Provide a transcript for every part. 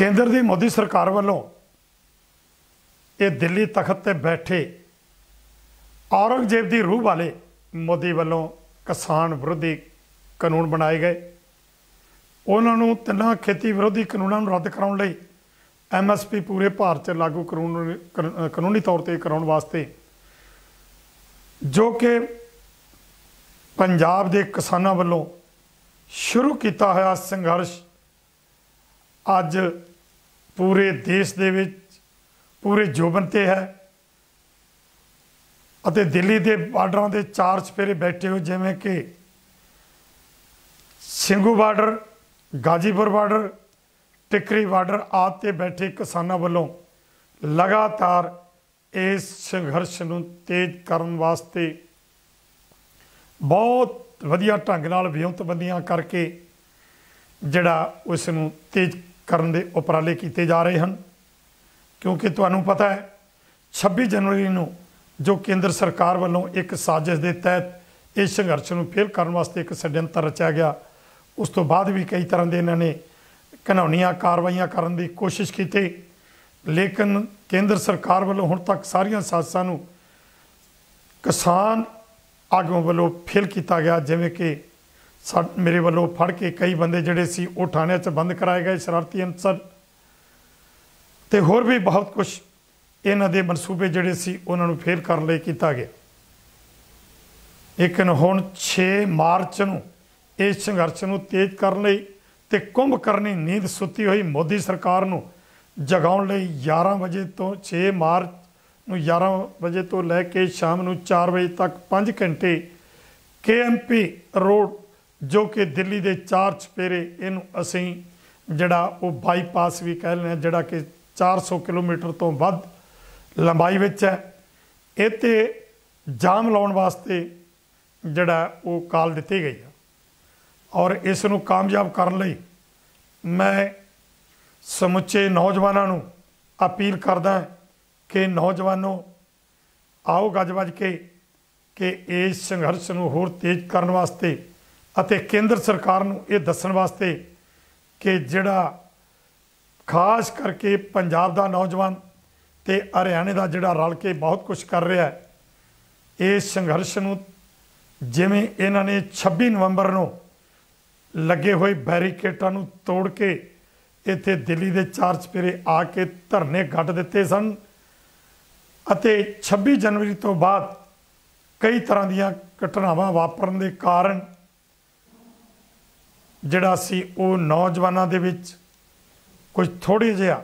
केंद्र की मोदी सरकार वालों ये दिल्ली तख्त ते बैठे औरंगजेब की रूह वाले मोदी वालों किसान विरोधी कानून बनाए गए। उन्होंने तिना खेती विरोधी कानूनों रद्द कराने लई MSP पूरे भारत च लागू कानूनी तौर पर कराने वास्ते जो कि पंजाब के किसानों वालों शुरू किया होया संघर्ष अज पूरे देश दे विच पूरे जोबन ते है। अते दिल्ली के बार्डर के चार चपेरे बैठे हो जिमें कि ਸਿੰਘੂ बार्डर, गाजीपुर बार्डर, टिकरी बार्डर आदि ते बैठे किसानों वालों लगातार इस संघर्ष नूं तेज करन वास्ते बहुत वधिया ढंग नाल विਉਂਤਬੰਦੀਆਂ करके जिहड़ा उस नूं तेज करन दे उपराले कीते जा रहे हैं। क्योंकि तुहानूं पता है 26 जनवरी नूं जो केंद्र सरकार वालों एक साजिश के तहत इस संघर्ष नूं फेल करन वास्ते एक षड्यंत्र रचा गया, उस तो बाद भी कई तरह के इन्होंने घिनौनियां कार्रवाइयां करने की कोशिश की, लेकिन केंद्र सरकार वालों हुण तक सारियां साजिशां नूं किसान आगूआं वालों फेल किया गया। जिवें कि मेरे वालों फड़ के कई बंदे जिहड़े सी वो थाणिਆਂ 'ਚ बंद कराए गए शरारती अंसर, तो होर भी बहुत कुछ इन्हां दे मनसूबे जिहड़े सी उन्हां नूं फेल करन लई कीता गया। लेकिन हुण 6 मार्च नूं इस संघर्ष नूं तेज करन लई ते कुंभकरनी नींद सुत्ती हुई मोदी सरकार नूं जगाउण लई 11 बजे तो 6 मार्च नूं 11 बजे तो लैके शाम नूं 4 बजे तक 5 घंटे KMP रोड जो कि दिल्ली के चार चपेरे इनू असीं जिहड़ा वो बाईपास भी कह लें जिहड़ा कि 400 किलोमीटर तो वध लंबाई विच है, इत्ते जाम लाउण वास्ते जिहड़ा वो काल दित्ती गई है। और इस नूं कामयाब करन लई मैं समुचे नौजवानों नूं अपील करदा कि नौजवानों आओ गज वज के इस संघर्ष नूं होर तेज करन वास्ते अते केंद्र सरकार नूं ये दस्सण वास्ते कि जिहड़ा खास करके पंजाब का नौजवान ते हरियाणे का जिहड़ा रल के बहुत कुछ कर रहा है इस संघर्ष नूं जिवें इन्हां ने 26 नवंबर नूं लगे हुए बैरीकेटां नूं तोड़ के इत्थे दिल्ली के चार चपेरे आके धरने गड्ढ दिते सन अते 26 जनवरी तो बाद कई तरह दीयां घटनावां वापरन दे कारण जिहड़ा सी वो नौजवानों दे विच कुछ थोड़ी जिहा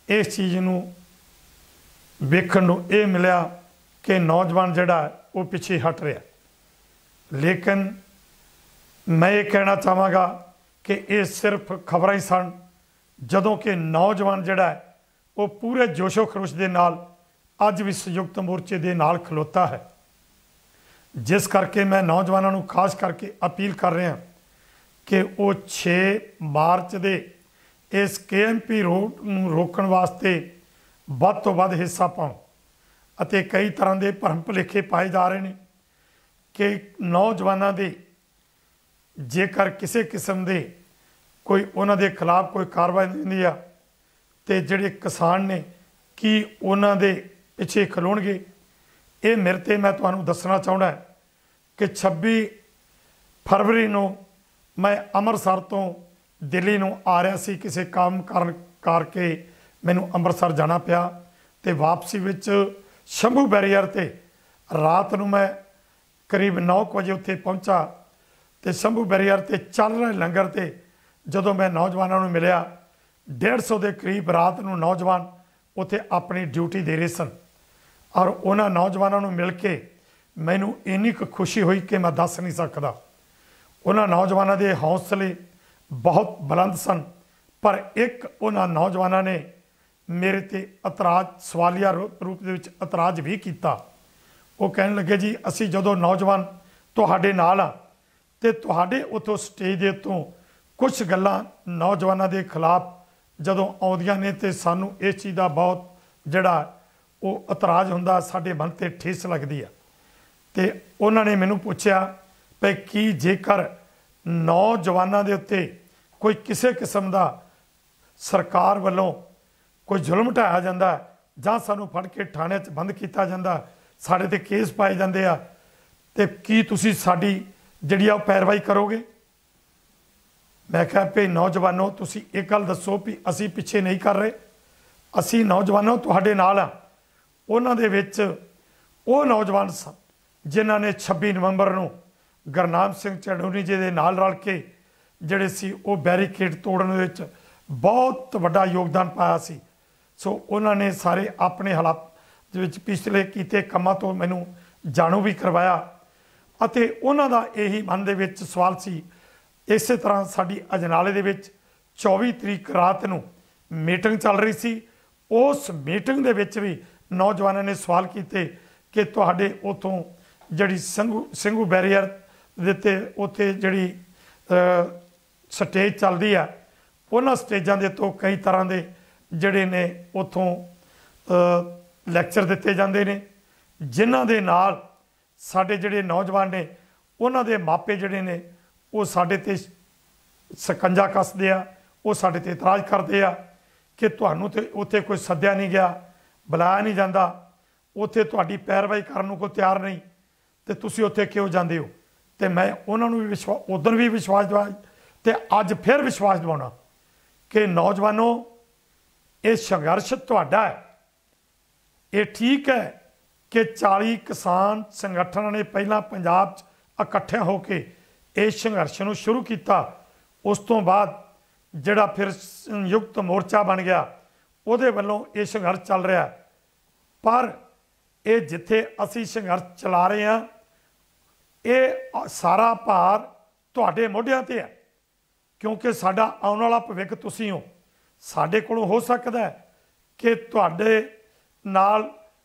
इस चीज़ नूं वेखण नूं ये मिलिया कि नौजवान जिहड़ा वो पिछे हट रहा। लेकिन मैं ये कहना चाहांगा कि ये सिर्फ खबरां ही सन, जदों कि नौजवान जिहड़ा वो पूरे जोशो खरोश दे नाल अज भी संयुक्त मोर्चे दे नाल खलोता है। जिस करके मैं नौजवानों नूं खास करके अपील कर रहा कि वो 6 मार्च दे इस KMP रोड नूं रोकण वास्ते वध तो वध हिस्सा पाउण अते कई तरह के भरम भुलेखे पाए जा रहे हैं कि नौजवानों दे जेकर किसी किस्म के कोई उन्हां दे खिलाफ कोई कार्रवाई होंदी आ ते जिहड़े किसान ने कि उन्हां दे पिछे खलोणगे। ये मेरे ते मैं तुहानूं दसना चाहुंदा कि 26 फरवरी नूं मैं अमृतसर तो दिल्ली नूं आ रहा सी, किसी काम करके मैनूं अमृतसर जाना पिया ते वापसी विच शंभू बैरीयर ते रात नूं मैं करीब 9 बजे उत्थे पहुंचा तो शंभू बैरीयर ते चल रहे लंगर ते जदों मैं नौजवानों नूं मिलिया 150 के करीब रात नूं नौजवान उत्थे अपनी ड्यूटी दे रहे सन और उन्हां नौजवानों नूं मिल के मैनूं इन्नी क खुशी हुई कि मैं दस नहीं सकदा। उन्हां नौजवानों के हौसले बहुत बुलंद सन, पर एक उन्हां नौजवानों ने मेरे ते इतराज सवालिया रूप दे विच इतराज भी किया। वो कहने लगे जी असी जदों नौजवान तुहाडे नाल आ ते तुहाडे उत्तों स्टेज दे उत्तों कुछ गल्लां नौजवानों के खिलाफ जदों आउंदियां ने ते सानूं इस चीज़ का बहुत जिहड़ा वो इतराज हुंदा साडे मन ते ठेस लगदी आ। ते उन्होंने मैनूं पुछया भाई कि जेकर नौजवानों के उत्ते कोई किसी किस्म का सरकार वालों कोई जुल्म ढाया जाता है जां सानू फड़ के थाने च बंद किया जाता, साढ़े ते केस पाए जाते आ, तो की तुसी साडी जिहड़ी आ पैरवाई करोगे? मैं कहा भी नौजवानों तुसी एक गल दसो भी असी पिछे नहीं कर रहे, असी नौजवानों तुहाडे नाल आ। उन्हां दे विच वो नौजवान सन जिन्हां ने 26 नवंबर नूं गुरनाम सिंह चढ़ूनी जी दे नाल रल के जिहड़े सी वो बैरीकेड तोड़न दे विच बहुत वड्डा योगदान पाया सी। सो उन्होंने सारे अपने हालात दे विच पिछले कीते कामां तो मैनूं जाणू भी करवाया अते उन्हां दा यही मन दे विच सवाल सी। इस तरह साडी अजनाले दे विच 24 तरीक रात नूं मीटिंग चल रही सी। उस मीटिंग दे विच भी नौजवानों ने सवाल किए कि तुहाडे उतों जिहड़ी ਸਿੰਘੂ बैरीयर दे ते उत्थे जिहड़ी स्टेज चलदी है उन्हां स्टेजां दे तो कई तरह के जिहड़े ने उत्थों लैक्चर दिते जांदे ने, जिन्हां दे नाल साडे जिहड़े नौजवान ने उन्हां दे मापे जिहड़े ने वो साडे ते सकंजा कसदे आ, वो साडे ते इतराज़ करदे आ कि तुहानूं ते उत्थे कोई सद्दिया नहीं गया, बुलाया नहीं जाता, उत्थे तुहाडी पैरवाई करन नूं कोई तैयार नहीं, तो तुसीं उत्थे क्यों जांदे हो? तो मैं उन्होंने भी उदन भी विश्वास दिवाया तो अज फिर विश्वास दिवाना कि नौजवानों ये संघर्ष तुहाडा है। ये ठीक है कि 40 किसान संगठन ने पहला पंजाब इकट्ठे होकर इस संघर्ष को शुरू किया, उस तो बाद जिहड़ा फिर संयुक्त मोर्चा बन गया उहदे वल्लों ये संघर्ष चल रहा है। पर ये जिथे असी संघर्ष चला रहे हैं ये सारा भार तुहाडे मोढियां ते है, क्योंकि साडा आउण वाला भविख तुसीं हो। साडे कोलों हो सकदा है कि तुहाडे नाल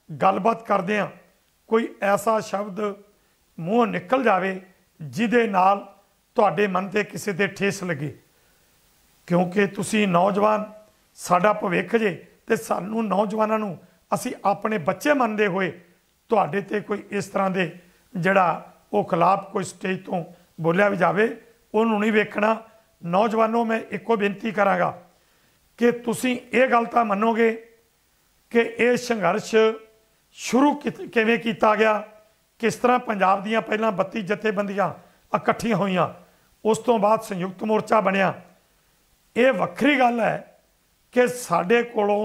गलबात करदिआं कोई ऐसा शब्द मूँह निकल जाए जिहदे नाल तुहाडे मन ते किसी ते ठेस लगे, क्योंकि तुसीं नौजवान साडा भविख जे ते सानूं नौजवानां नूं असी अपने बच्चे मनते हुए तुहाडे ते कोई इस तरह के जिहड़ा वो खिलाफ कोई स्टेज तो बोलिया भी जाए उन्होंने नहीं वेखना। नौजवानों मैं एको बेनती करांगा कि तुसीं ये गल तां मनोगे कि ये संघर्ष शुरू किवें कीता गया, किस तरह पंजाब दीयां पहलां 32 जथेबंदियां इकट्ठियां होईयां, उस तो बाद संयुक्त मोर्चा बनिया। ये वक्री गल है कि साडे कोलों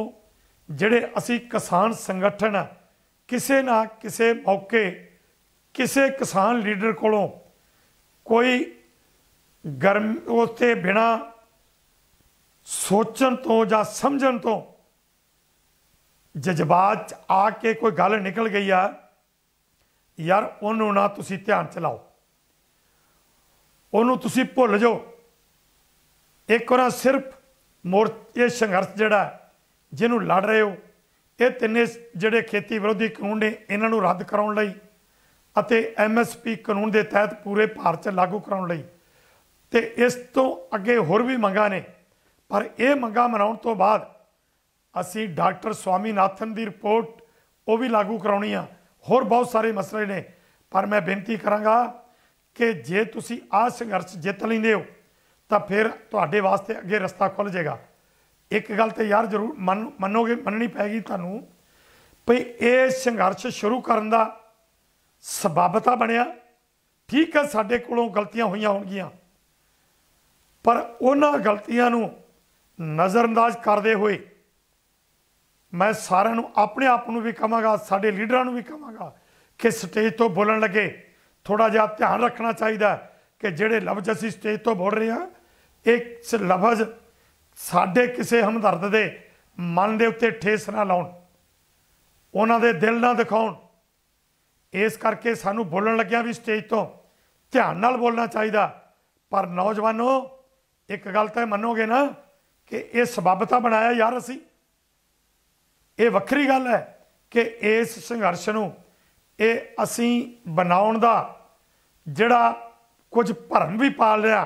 जिहड़े असी किसान संगठन किसी ना किसी मौके किसी किसान लीडर कोलों कोई गर्म उसते बिना सोचन तो या समझन तो जज्बात आके कोई गल निकल गई है, यार उन्होंने ना तुसी ध्यान च लाओ, उन्होंने तुसी भुल जाओ। एक बार सिर्फ ये संघर्ष जिहड़ा जिन्हों लड़ रहे हो ये तिन्ने जिहड़े खेती विरोधी कानून ने इन्हों रद्द कराउण लई अते MSP कानून के तहत पूरे भारत च लागू कराउण लई ते इस तो अगे होर भी मंगां ने, पर यह मंगां मनाउण तो बाद असी डॉक्टर स्वामीनाथन की रिपोर्ट वो भी लागू कराउणी आ, होर बहुत सारे मसले ने। पर मैं बेनती करांगा कि जे तुसी आ संघर्ष जित लैंदे हो तो फिर तुहाडे वास्ते अगे रस्ता खुल जाएगा। एक गल तो यार जरूर मनोगे मननी पैगी तुहानूं भई ये संघर्ष शुरू करन दा सबाबता बनिया। ठीक है साडे कोलों गलतियां होईयां होणगियां, पर उन्हां गलतियां नूं नज़रअंदाज करदे होए मैं सारिआं नूं अपने आप नूं भी कहांगा, साडे लीडरां नूं भी कहांगा कि स्टेज तो बोलण लगे थोड़ा जिहा ध्यान रखना चाहिए कि जिहड़े लफ्ज़ असीं स्टेज तो बोल रहे हैं एक लफ्ज़ साडे किसी हमदर्द दे मन दे उत्ते ठेस ना लाउण, उन्हां दे दिल ना दिखाउण। इस करके सानू बोलण लग्गिया भी स्टेज तो ध्यान नाल बोलना चाहिए। पर नौजवानों एक गल तो मनोगे ना कि यह सबाबता बनाया यार असी, ये वक्री गल है कि इस संघर्ष नूं ये असी बनाउण दा जिहड़ा कुछ भरम भी पाल रहा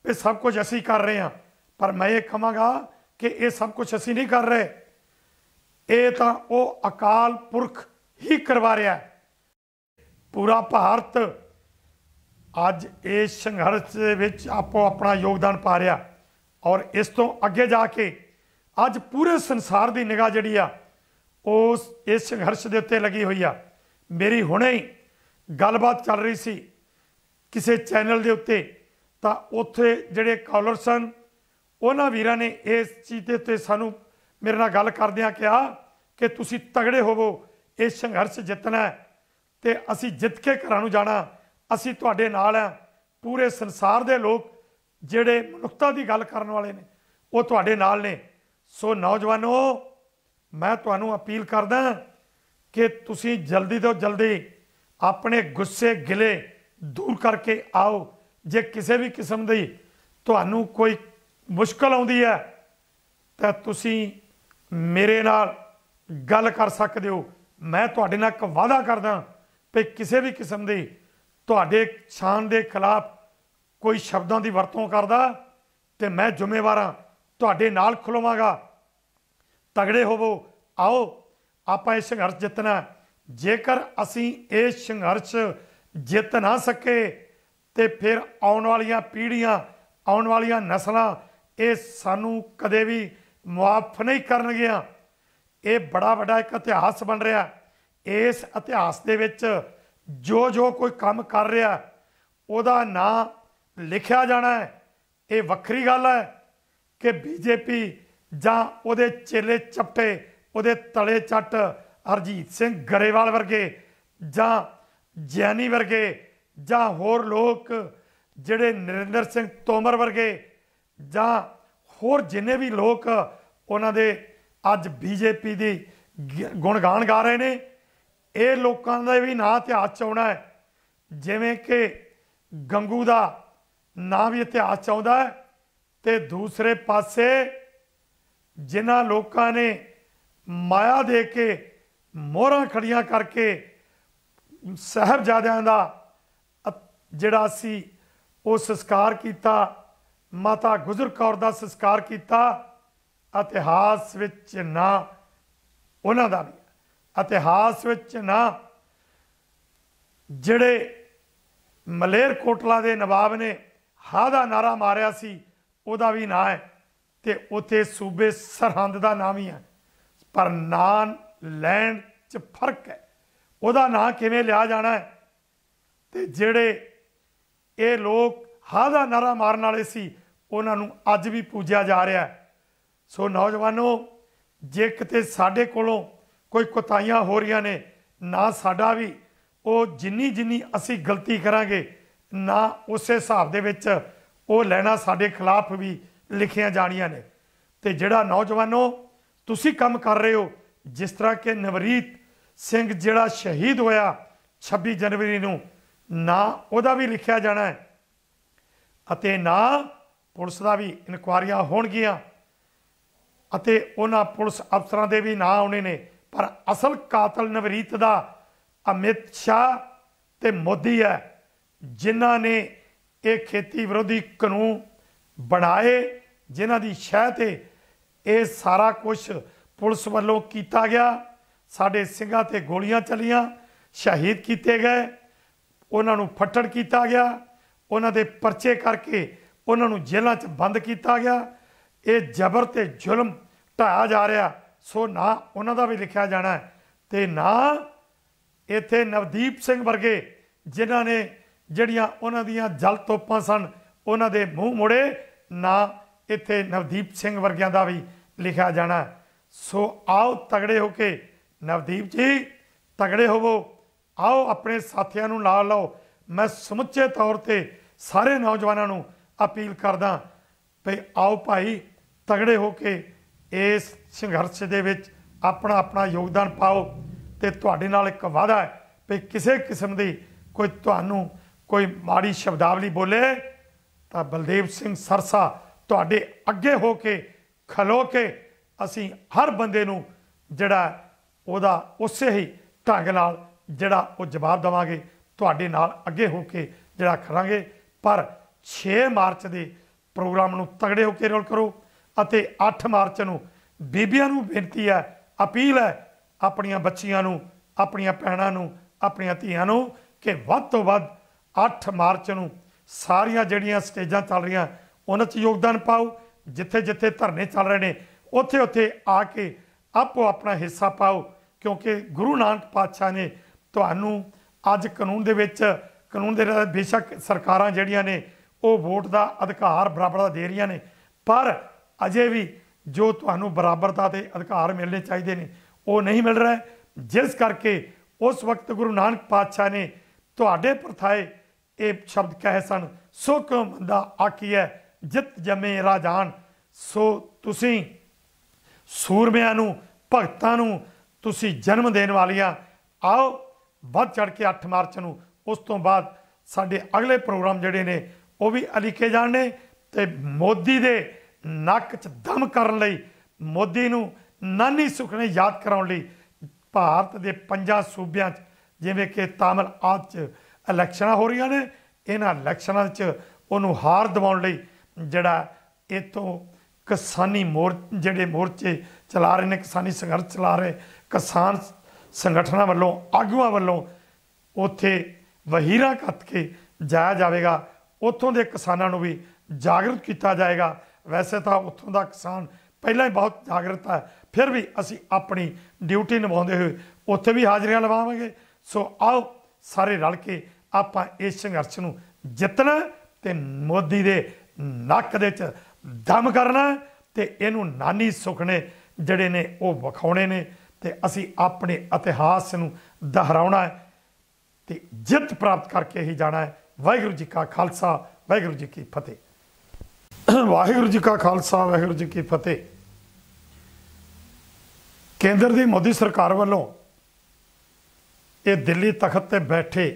भी सब कुछ असी कर रहे हैं, पर मैं ये कहांगा कि ये सब कुछ असी नहीं कर रहे, ये तो वो अकाल पुरख ही करवा रहा है। पूरा भारत अज इस संघर्ष विच आपो अपना योगदान पा रहा और इस तो अगे जाके अज पूरे संसार की निगाह जिहड़ी आ उस इस संघर्ष के उत्ते लगी हुई आ। मेरी हुणे ही गलबात चल रही सी किसी चैनल के उत्ते, तो उत्थे जिहड़े कॉलर सन उन्हां वीरां ने इस चीज़ के उत्ते सानू मेरे नाल गल करदिआं कहा कि तुसीं तगड़े होवो, इस संघर्ष जितना है तो असीं जित के घरां नूं जाना, असीं तुहाडे नाल आ। पूरे संसार के लोग जिहड़े मनुखता की गल करन वाले ने वो तुहाडे नाल ने। सो नौजवानों, मैं तुहानूं अपील करदा कि तुसीं जल्दी तो जल्दी अपने गुस्से गिले दूर करके आओ। जे किसी भी किस्म की तुहानूं कोई मुश्किल आउंदी है तो तुसीं मेरे नाल गल कर सकदे हो। मैं तुहाडे नाल एक वादा करदा भी किसी भी किस्म की तुहाडे शान के खिलाफ कोई शब्दों की वरतों करदा तो मैं जिम्मेवार हाँ, तुहाडे नाल खलोवांगा। तगड़े होवो, आओ आपां इह संघर्ष जितना। जेकर असीं इह संघर्ष जित ना सके तो फिर आउण वालियां पीढ़ियां, आउण वालियां नस्लां ये सानू कदे भी मुआफ नहीं करनगियां। ये बड़ा वड्डा एक इतिहास बन रहा। इस इतिहास दे विच जो जो कोई काम कर रहा उहदा नाम लिखिया जाना है। ये वक्री गल है कि बीजेपी जां उहदे चेले चपटे, उहदे तले चट हरजीत सिंह गरेवाल वर्गे जां जैनी वर्गे जां होर लोग जिहड़े नरेंद्र सिंह तोमर वर्गे जां होर जिन्ने भी लोग उन्हां दे अज बीजेपी की गुणगान गा रहे हैं, ये लोगों का भी नाम इतिहास च आउणा है। जिवें कि गंगू का नाम भी इतिहास च आउंदा है, ते दूसरे पासे जिन्हां लोगों ने माया दे के मोहरां खड़ियां करके साहबजादियां दा जिहड़ा सी वो संस्कार किया, माता गुजर कौर का संस्कार किया, इतिहास विच ना उन्हां दा भी, इतिहास विच ना जिहड़े मलेरकोटला के नवाब ने हा दा नारा मारिया सी उहदा भी ना है, तो उत्थे सूबे सरहंद का नाम ही है। पर नाम लैण च फर्क है, उहदा नाम किवें लिया जाना है। तो जिहड़े ये लोग हा दा नारा मारन वाले सी उन्हां नूं अज भी पूजिया जा रहा है। सो नौजवानों, जे किते साडे कोलों कोई कोताहियां हो रही ने, ना साडा भी वो जिन्नी जिन्नी असी गलती करांगे ना उस हिसाब दे विच वो लैना साडे खिलाफ भी लिखियां जानियां ने। ते जिहड़ा नौजवानों तुसी काम कर रहे हो, जिस तरह के नवरीत सिंह जिहड़ा शहीद होया 26 जनवरी नूं, ना उहदा भी लिखिया जाना है अते ना पुलिस का भी इनकुआरियां होणगियां अते उन्हां पुलिस अफसरां दे भी ना आउणे ने। पर असल कातल नवरीत दा अमित शाह ते मोदी है, जिन्हां ने ये खेती विरोधी कानून बनाए, जिन्हां दी शह ते ये सारा कुछ पुलिस वालों किया गया। साडे सिंघां ते गोलियां चलियां, शहीद किए गए, उन्हां नूं फट्टड़ किया गया, उन्हां दे परचे करके उन्हां नूं जेलां च बंद किया गया। ये जबर ते जुल्म ढाया जा रहा। सो ना उन्हां दा भी लिखिया जाना है ते ना इत्थे नवदीप सिंह वर्गे जिन्हां ने जिहड़ियां उन्हां दियां जल तोपां सन उन्हां दे मूँह मुड़े, ना इत्थे नवदीप सिंह वर्गियां दा भी लिखिया जाना है। सो आओ तगड़े होके, नवदीप जी तगड़े होवो, आओ अपने साथियों नूं ला लो। मैं समुचे तौर पर सारे नौजवानों नूं अपील करदा भी आओ भाई तगड़े होके इस संघर्ष दे विच अपना अपना योगदान पाओ। तो तुहाडे नाल एक वादा है भी किसी किस्म की कोई तुहानूं कोई माड़ी शब्दावली बोले तो बलदेव सिंह सरसा तुहाडे अगे हो के खलो के असी हर बंदे नूं जिहड़ा उहदा उसे ही ढंग नाल जिहड़ा वो जवाब देवांगे, तुहाडे नाल अगे हो के जिहड़ा करांगे। पर 6 मार्च के प्रोग्राम नूं तगड़े होकर रोल करो अते 8 मार्च नूं बीबियां नूं बेनती है, अपील है अपनियां बच्चियां नूं, अपनियां भैणां नूं, अपनियां धीआं नूं कि वध तो वध 8 मार्च नूं सारियां जिहड़ियां स्टेजां चल रही उन्हां 'च योगदान पाओ। जिथे जिथे धरने चल रहे हैं ਉੱਥੇ ਉੱਥੇ आ के ਆਪੋ ਆਪਣਾ ਹਿੱਸਾ ਪਾਓ, क्योंकि गुरु नानक पातशाह ने ਤੁਹਾਨੂੰ ਅੱਜ ਕਾਨੂੰਨ ਦੇ ਵਿੱਚ ਕਾਨੂੰਨ ਦੇ ਬੇਸ਼ੱਕ ਸਰਕਾਰਾਂ ਜਿਹੜੀਆਂ ਨੇ ਉਹ ਵੋਟ ਦਾ ਅਧਿਕਾਰ ਬਰਾਬਰ ਦਾ ਦੇ ਰਹੀਆਂ ਨੇ, ਪਰ ਅਜੇ ਵੀ ਜੋ ਤੁਹਾਨੂੰ ਬਰਾਬਰਤਾ ਦੇ ਅਧਿਕਾਰ ਮਿਲਣੇ ਚਾਹੀਦੇ ਨੇ ਉਹ ਨਹੀਂ ਮਿਲ ਰਿਹਾ। ਜਿਸ ਕਰਕੇ ਉਸ ਵਕਤ ਗੁਰੂ ਨਾਨਕ ਪਾਤਸ਼ਾਹ ਨੇ ਤੁਹਾਡੇ ਪ੍ਰਥਾਏ ਇਹ ਸ਼ਬਦ ਕਹੇ ਸਨ, ਸੋ ਕਿਉ ਬੰਦਾ ਆਖੀਐ ਜਿਤ ਜੰਮੇ ਰਾਜਾਨ। ਸੋ ਤੁਸੀਂ ਸੂਰਮਿਆਂ ਨੂੰ ਭਗਤਾਂ ਨੂੰ ਤੁਸੀਂ ਜਨਮ ਦੇਣ ਵਾਲੀਆਂ, आओ ਵੱਧ ਚੜ੍ਹ ਕੇ 8 ਮਾਰਚ ਨੂੰ। ਉਸ ਤੋਂ ਬਾਅਦ ਸਾਡੇ ਅਗਲੇ ਪ੍ਰੋਗਰਾਮ ਜਿਹੜੇ ਨੇ ਉਹ ਵੀ ਅਲੀਕੇ ਜਾਣੇ, ਤੇ ਮੋਦੀ ਦੇ ਨੱਕ 'ਚ ਦਮ ਕਰਨ ਲਈ, ਮੋਦੀ ਨੂੰ ਨਾਨੀ ਸੁਖਨੇ ਯਾਦ ਕਰਾਉਣ ਲਈ ਭਾਰਤ ਦੇ 5 ਸੂਬਿਆਂ 'ਚ ਜਿਵੇਂ ਕਿ ਤਾਮਿਲ ਆਦਿ 'ਚ ਇਲੈਕਸ਼ਨਾਂ ਹੋ ਰਹੀਆਂ ਨੇ, ਇਹਨਾਂ ਇਲੈਕਸ਼ਨਾਂ 'ਚ ਉਹਨੂੰ ਹਾਰ ਦਿਵਾਉਣ ਲਈ ਜਿਹੜਾ ਇੱਥੋਂ ਕਿਸਾਨੀ ਜਿਹੜੇ ਮੋਰਚੇ ਚਲਾ ਰਹੇ ਨੇ, ਕਿਸਾਨੀ ਸੰਘਰਸ਼ ਚਲਾ ਰਹੇ ਕਿਸਾਨ ਸੰਗਠਨਾਂ ਵੱਲੋਂ, ਆਗੂਆਂ ਵੱਲੋਂ ਉੱਥੇ ਵਹੀਰਾਂ ਕੱਤ ਕੇ ਜਾਇਆ ਜਾਵੇਗਾ। ਉੱਥੋਂ ਦੇ ਕਿਸਾਨਾਂ ਨੂੰ ਵੀ ਜਾਗਰੂਕ ਕੀਤਾ ਜਾਏਗਾ। ਵੈਸੇ ਤਾਂ ਉੱਥੋਂ ਦਾ ਕਿਸਾਨ ਪਹਿਲਾਂ ਹੀ ਬਹੁਤ ਜਾਗਰਤ ਹੈ, ਫਿਰ ਵੀ ਅਸੀਂ ਆਪਣੀ ਡਿਊਟੀ ਨਿਭਾਉਂਦੇ ਹੋਏ ਉੱਥੇ ਵੀ ਹਾਜ਼ਰੀਆਂ ਲਵਾਵਾਂਗੇ। ਸੋ ਆਓ ਸਾਰੇ ਰਲ ਕੇ ਆਪਾਂ ਇਸ ਸੰਘਰਸ਼ ਨੂੰ ਜਿੱਤਣਾ ਤੇ ਮੋਦੀ ਦੇ ਨੱਕ ਦੇ 'ਚ ਦਮ ਕਰਨਾ, ਤੇ ਇਹਨੂੰ ਨਾਨੀ ਸੁਖਨੇ ਜਿਹੜੇ ਨੇ ਉਹ ਵਿਖਾਉਣੇ ਨੇ, ਤੇ ਅਸੀਂ ਆਪਣੇ ਇਤਿਹਾਸ ਨੂੰ ਦੁਹਰਾਉਣਾ ਹੈ ਤੇ ਜਿੱਤ ਪ੍ਰਾਪਤ ਕਰਕੇ ਹੀ ਜਾਣਾ ਹੈ। ਵਾਹਿਗੁਰੂ ਜੀ ਕਾ ਖਾਲਸਾ, ਵਾਹਿਗੁਰੂ ਜੀ ਕੀ ਫਤਿਹ। ਵਾਹਿਗੁਰੂ ਜੀ ਕਾ ਖਾਲਸਾ, ਵਾਹਿਗੁਰੂ ਜੀ ਕੀ ਫਤਿਹ। ਕੇਂਦਰ ਦੀ ਮੋਦੀ ਸਰਕਾਰ ਵੱਲੋਂ ਇਹ ਦਿੱਲੀ ਤਖਤ ਤੇ ਬੈਠੇ